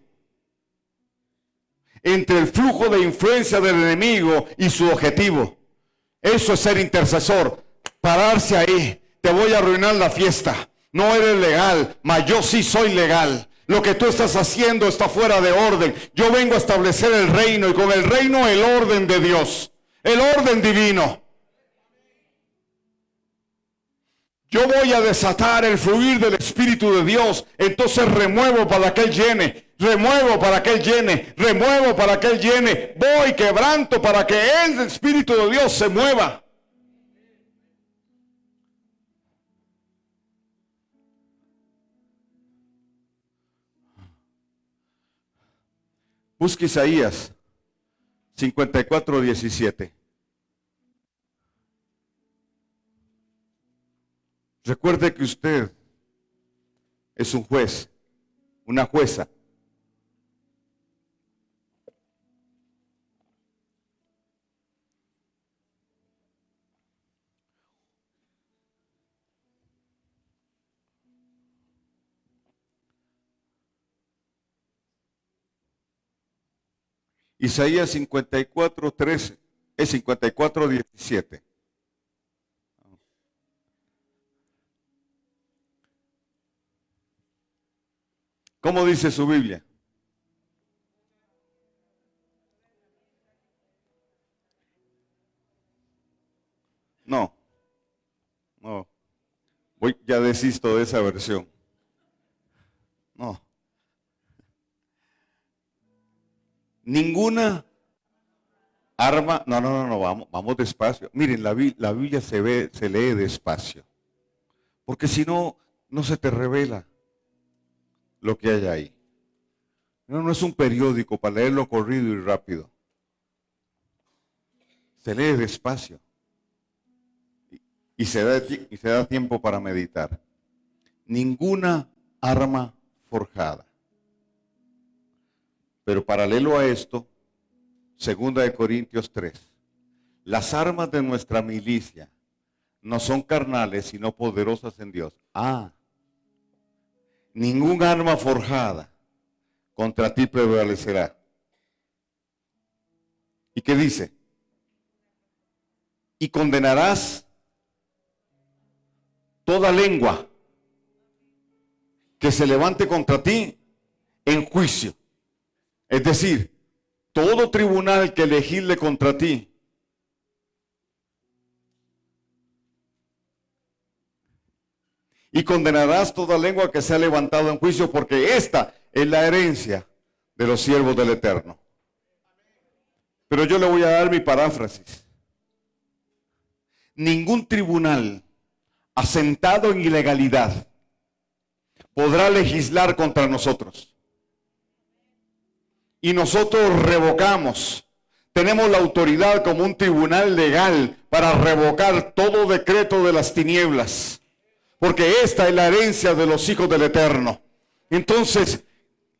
entre el flujo de influencia del enemigo y su objetivo. Eso es ser intercesor. Pararse ahí. Te voy a arruinar la fiesta. No eres legal, mas yo sí soy legal. Lo que tú estás haciendo está fuera de orden. Yo vengo a establecer el reino y con el reino el orden de Dios. El orden divino. Yo voy a desatar el fluir del Espíritu de Dios. Entonces remuevo para que Él llene. Remuevo para que Él llene. Remuevo para que Él llene. Voy quebranto para que el Espíritu de Dios se mueva. Busque Isaías 54:17. Recuerde que usted es un juez, una jueza. Isaías 54:13, es 54:17. ¿Cómo dice su Biblia? No, no. Ya desisto de esa versión. No. Ninguna arma. No, vamos despacio. Miren, la Biblia se lee despacio. Porque si no, no se te revela lo que hay ahí. No es un periódico para leerlo corrido y rápido. Se lee despacio. Y se da tiempo para meditar. Ninguna arma forjada. Pero paralelo a esto, 2 Corintios 3. Las armas de nuestra milicia no son carnales, sino poderosas en Dios. Ningún arma forjada contra ti prevalecerá. ¿Y qué dice? Y condenarás toda lengua que se levante contra ti en juicio. Es decir, todo tribunal que legisle contra ti y condenarás toda lengua que se ha levantado en juicio, porque esta es la herencia de los siervos del Eterno. Pero yo le voy a dar mi paráfrasis. Ningún tribunal asentado en ilegalidad podrá legislar contra nosotros. Y nosotros revocamos. Tenemos la autoridad como un tribunal legal para revocar todo decreto de las tinieblas. Porque esta es la herencia de los hijos del Eterno. Entonces,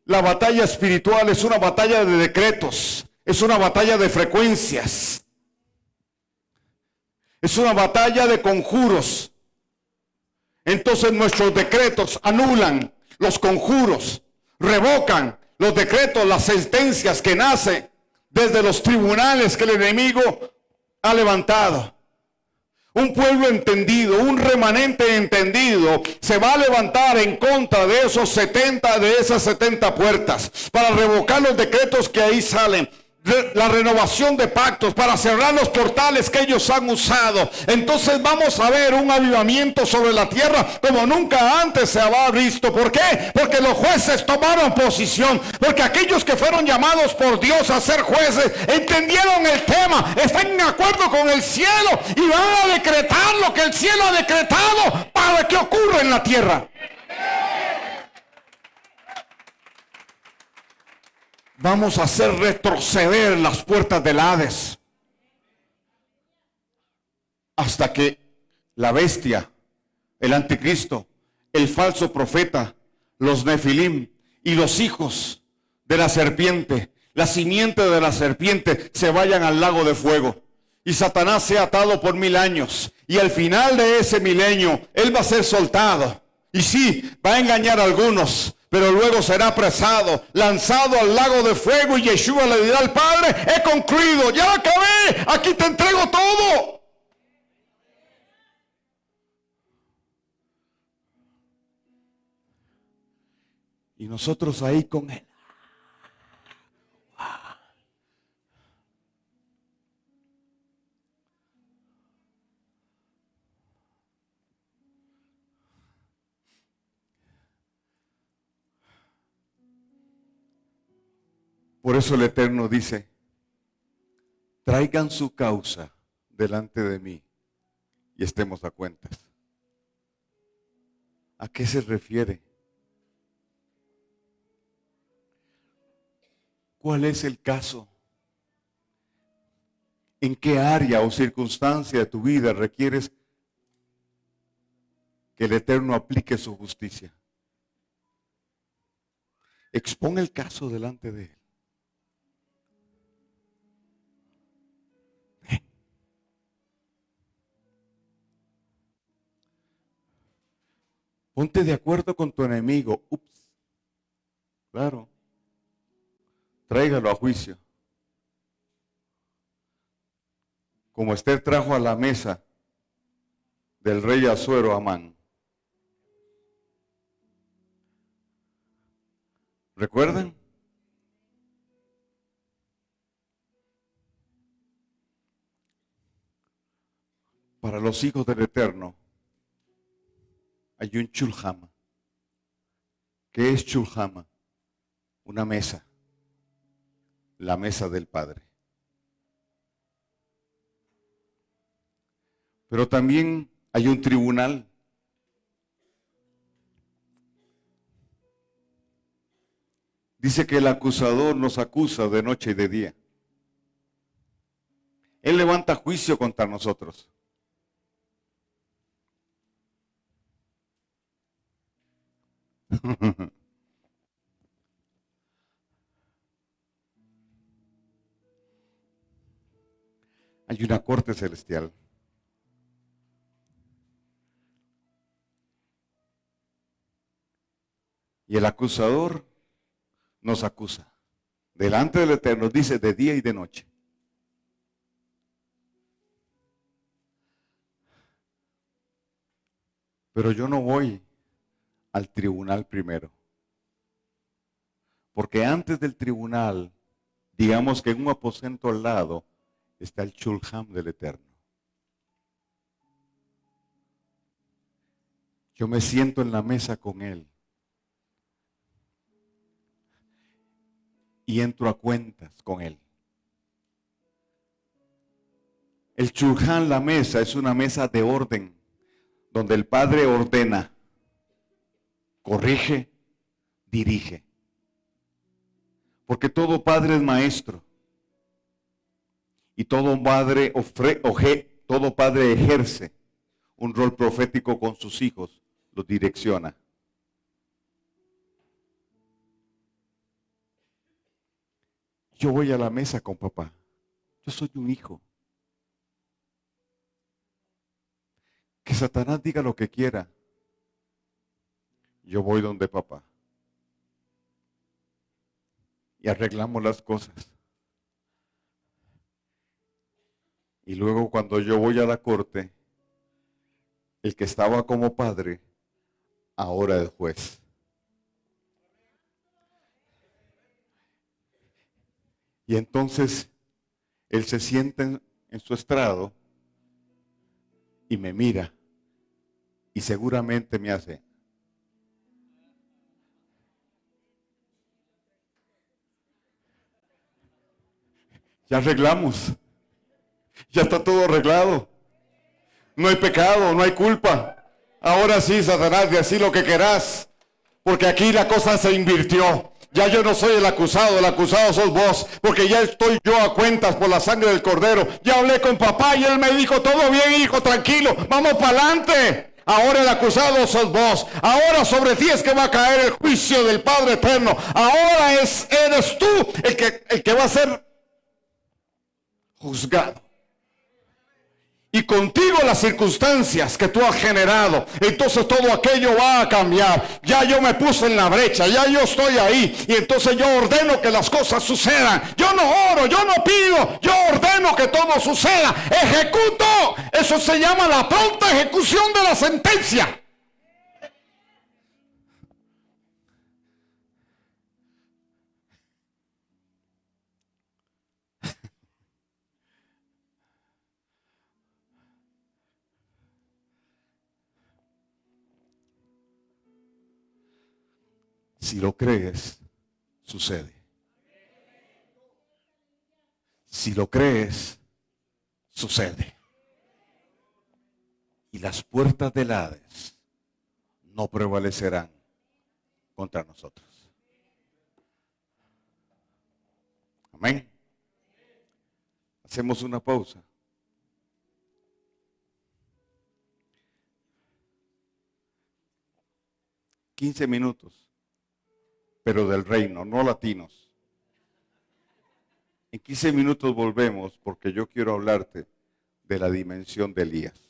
la batalla espiritual es una batalla de decretos. Es una batalla de frecuencias. Es una batalla de conjuros. Entonces nuestros decretos anulan los conjuros, revocan los decretos, las sentencias que nacen desde los tribunales que el enemigo ha levantado. Un pueblo entendido, un remanente entendido, se va a levantar en contra de esas 70 puertas para revocar los decretos que ahí salen. La renovación de pactos para cerrar los portales que ellos han usado. Entonces vamos a ver un avivamiento sobre la tierra como nunca antes se había visto. ¿Por qué? Porque los jueces tomaron posición, porque aquellos que fueron llamados por Dios a ser jueces entendieron el tema, están en acuerdo con el cielo y van a decretar lo que el cielo ha decretado para que ocurra en la tierra. Vamos a hacer retroceder las puertas del Hades hasta que la bestia, el anticristo, el falso profeta, los nefilim y los hijos de la serpiente, la simiente de la serpiente, se vayan al lago de fuego. Y Satanás sea atado por 1000 años. Y al final de ese milenio, él va a ser soltado. Y sí, va a engañar a algunos, pero luego será apresado, lanzado al lago de fuego, y Yeshua le dirá al Padre: he concluido, ya acabé, aquí te entrego todo. Y nosotros ahí con él. Por eso el Eterno dice: traigan su causa delante de mí y estemos a cuentas. ¿A qué se refiere? ¿Cuál es el caso? ¿En qué área o circunstancia de tu vida requieres que el Eterno aplique su justicia. Expon el caso delante de Él. Ponte de acuerdo con tu enemigo. Ups. Claro. Tráigalo a juicio. Como Esther trajo a la mesa del rey Asuero a Amán. ¿Recuerdan? Para los hijos del Eterno hay un chulhama. ¿Qué es chulhama? Una mesa. La mesa del Padre. Pero también hay un tribunal. Dice que el acusador nos acusa de noche y de día. Él levanta juicio contra nosotros. Hay una corte celestial. Y el acusador nos acusa. Delante del Eterno dice de día y de noche. Pero yo no voy al tribunal primero. Porque antes del tribunal, digamos que en un aposento al lado, está el chulham del Eterno. Yo me siento en la mesa con Él. Y entro a cuentas con Él. El chulhán, la mesa, es una mesa de orden, donde el Padre ordena, corrige, dirige. Porque todo padre es maestro. Y todo padre, todo padre ejerce un rol profético con sus hijos, los direcciona. Yo voy a la mesa con papá. Yo soy un hijo. Que Satanás diga lo que quiera. Yo voy donde papá. Y arreglamos las cosas. Y luego cuando yo voy a la corte, el que estaba como padre, ahora es juez. Y entonces él se sienta en su estrado y me mira y seguramente me hace. Ya arreglamos. Ya está todo arreglado. No hay pecado, no hay culpa. Ahora sí, Satanás, decí lo que querás. Porque aquí la cosa se invirtió. Ya yo no soy el acusado sos vos. Porque ya estoy yo a cuentas por la sangre del Cordero. Ya hablé con papá y él me dijo, todo bien, hijo, tranquilo, vamos para adelante. Ahora el acusado sos vos. Ahora sobre ti es que va a caer el juicio del Padre Eterno. Ahora eres tú el que va a ser juzgado. Y contigo las circunstancias que tú has generado. Entonces todo aquello va a cambiar. Ya yo me puse en la brecha. Ya yo estoy ahí. Y entonces yo ordeno que las cosas sucedan. Yo no oro, yo no pido. Yo ordeno que todo suceda. Ejecuto. Eso se llama la pronta ejecución de la sentencia. Si lo crees, sucede. Si lo crees, sucede. Y las puertas del Hades no prevalecerán contra nosotros. Amén. Hacemos una pausa. 15 minutos, pero del reino, no latinos. En 15 minutos volvemos porque yo quiero hablarte de la dimensión de Elías.